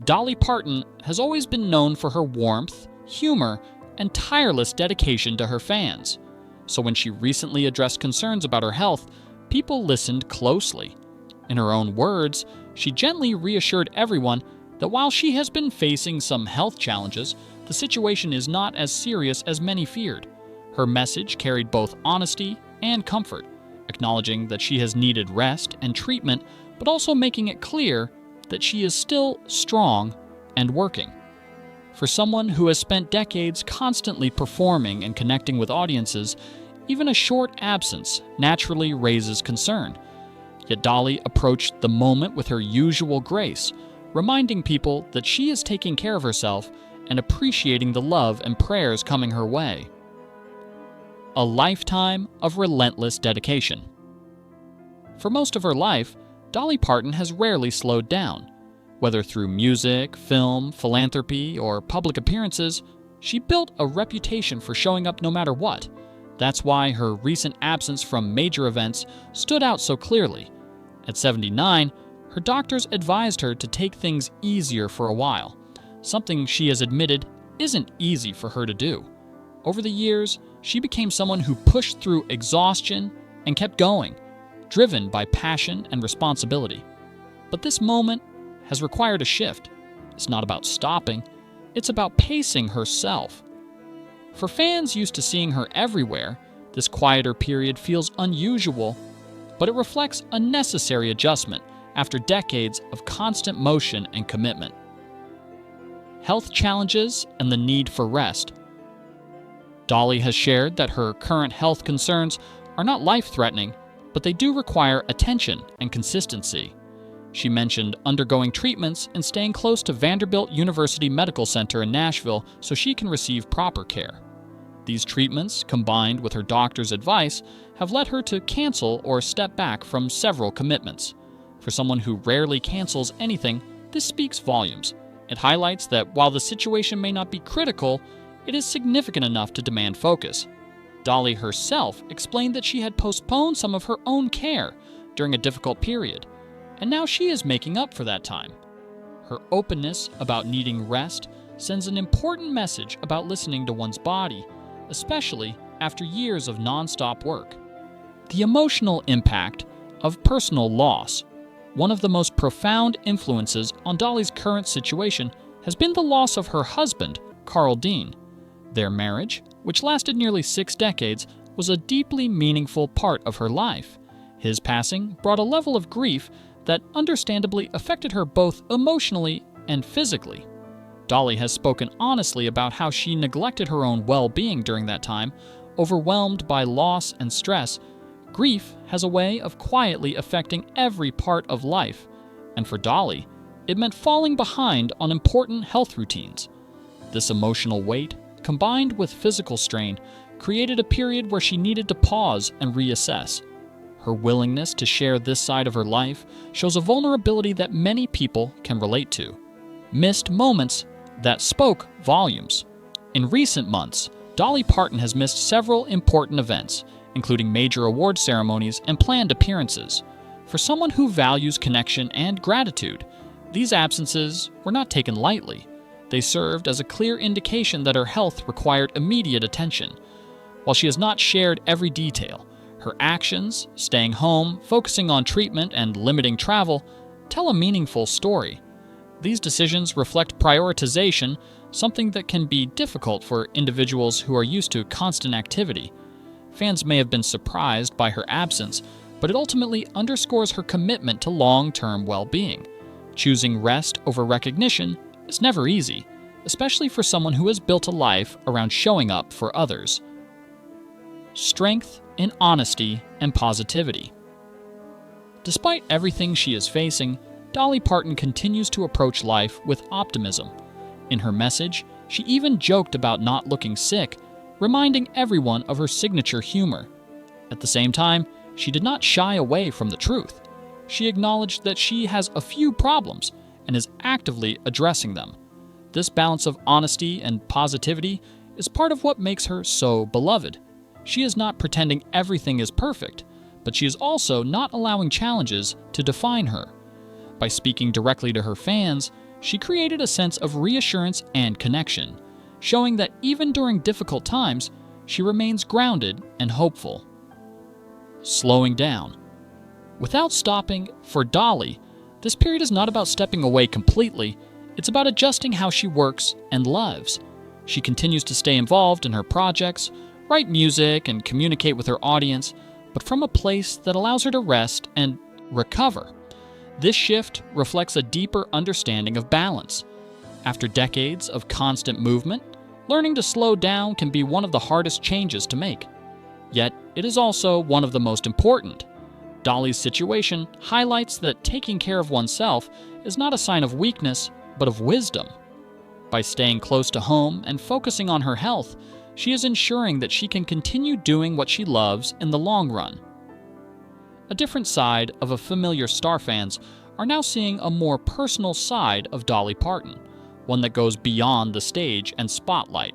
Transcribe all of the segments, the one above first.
Dolly Parton has always been known for her warmth, humor, and tireless dedication to her fans. So when she recently addressed concerns about her health, people listened closely. In her own words, she gently reassured everyone that while she has been facing some health challenges, the situation is not as serious as many feared. Her message carried both honesty and comfort, acknowledging that she has needed rest and treatment, but also making it clear that she is still strong and working. For someone who has spent decades constantly performing and connecting with audiences, even a short absence naturally raises concern. Yet Dolly approached the moment with her usual grace, reminding people that she is taking care of herself and appreciating the love and prayers coming her way. A lifetime of relentless dedication. For most of her life, Dolly Parton has rarely slowed down. Whether through music, film, philanthropy, or public appearances, she built a reputation for showing up no matter what. That's why her recent absence from major events stood out so clearly. At 79, her doctors advised her to take things easier for a while, something she has admitted isn't easy for her to do. Over the years, she became someone who pushed through exhaustion and kept going, driven by passion and responsibility. But this moment has required a shift. It's not about stopping, it's about pacing herself. For fans used to seeing her everywhere, this quieter period feels unusual, but it reflects a necessary adjustment after decades of constant motion and commitment. Health challenges and the need for rest. Dolly has shared that her current health concerns are not life-threatening, but they do require attention and consistency. She mentioned undergoing treatments and staying close to Vanderbilt University Medical Center in Nashville so she can receive proper care. These treatments, combined with her doctor's advice, have led her to cancel or step back from several commitments. For someone who rarely cancels anything, this speaks volumes. It highlights that while the situation may not be critical, it is significant enough to demand focus. Dolly herself explained that she had postponed some of her own care during a difficult period, and now she is making up for that time. Her openness about needing rest sends an important message about listening to one's body, especially after years of nonstop work. The emotional impact of personal loss. One of the most profound influences on Dolly's current situation has been the loss of her husband, Carl Dean. Their marriage, which lasted nearly 6 decades, was a deeply meaningful part of her life. His passing brought a level of grief that understandably affected her both emotionally and physically. Dolly has spoken honestly about how she neglected her own well-being during that time. Overwhelmed by loss and stress, grief has a way of quietly affecting every part of life, and for Dolly, it meant falling behind on important health routines. This emotional weight, combined with physical strain, created a period where she needed to pause and reassess. Her willingness to share this side of her life shows a vulnerability that many people can relate to. Missed moments that spoke volumes. In recent months, Dolly Parton has missed several important events, including major award ceremonies and planned appearances. For someone who values connection and gratitude, these absences were not taken lightly. They served as a clear indication that her health required immediate attention. While she has not shared every detail, her actions, staying home, focusing on treatment, and limiting travel, tell a meaningful story. These decisions reflect prioritization, something that can be difficult for individuals who are used to constant activity. Fans may have been surprised by her absence, but it ultimately underscores her commitment to long-term well-being. Choosing rest over recognition is never easy, especially for someone who has built a life around showing up for others. Strength in honesty and positivity. Despite everything she is facing, Dolly Parton continues to approach life with optimism. In her message, she even joked about not looking sick, reminding everyone of her signature humor. At the same time, she did not shy away from the truth. She acknowledged that she has a few problems and is actively addressing them. This balance of honesty and positivity is part of what makes her so beloved. She is not pretending everything is perfect, but she is also not allowing challenges to define her. By speaking directly to her fans, she created a sense of reassurance and connection, showing that even during difficult times, she remains grounded and hopeful. Slowing down. Without stopping, for Dolly, this period is not about stepping away completely, it's about adjusting how she works and lives. She continues to stay involved in her projects, write music, and communicate with her audience, but from a place that allows her to rest and recover. This shift reflects a deeper understanding of balance. After decades of constant movement, learning to slow down can be one of the hardest changes to make. Yet, it is also one of the most important. Dolly's situation highlights that taking care of oneself is not a sign of weakness, but of wisdom. By staying close to home and focusing on her health, she is ensuring that she can continue doing what she loves in the long run. A different side of a familiar star fans are now seeing a more personal side of Dolly Parton, one that goes beyond the stage and spotlight.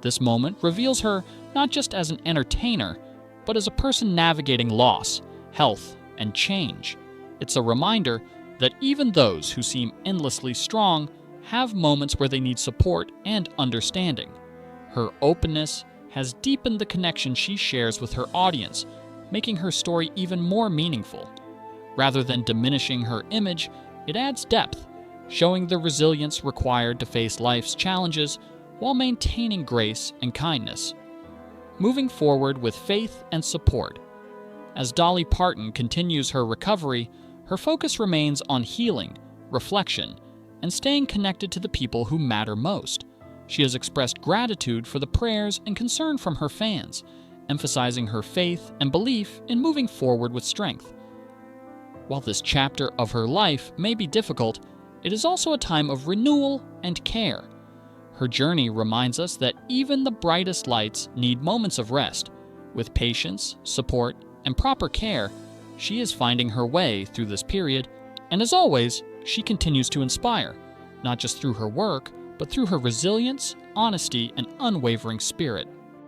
This moment reveals her not just as an entertainer, but as a person navigating loss, health, and change. It's a reminder that even those who seem endlessly strong have moments where they need support and understanding. Her openness has deepened the connection she shares with her audience, making her story even more meaningful. Rather than diminishing her image, it adds depth, showing the resilience required to face life's challenges while maintaining grace and kindness. Moving forward with faith and support. As Dolly Parton continues her recovery, her focus remains on healing, reflection, and staying connected to the people who matter most. She has expressed gratitude for the prayers and concern from her fans, emphasizing her faith and belief in moving forward with strength. While this chapter of her life may be difficult, it is also a time of renewal and care. Her journey reminds us that even the brightest lights need moments of rest. With patience, support, and proper care, she is finding her way through this period, and as always, she continues to inspire, not just through her work, but through her resilience, honesty, and unwavering spirit.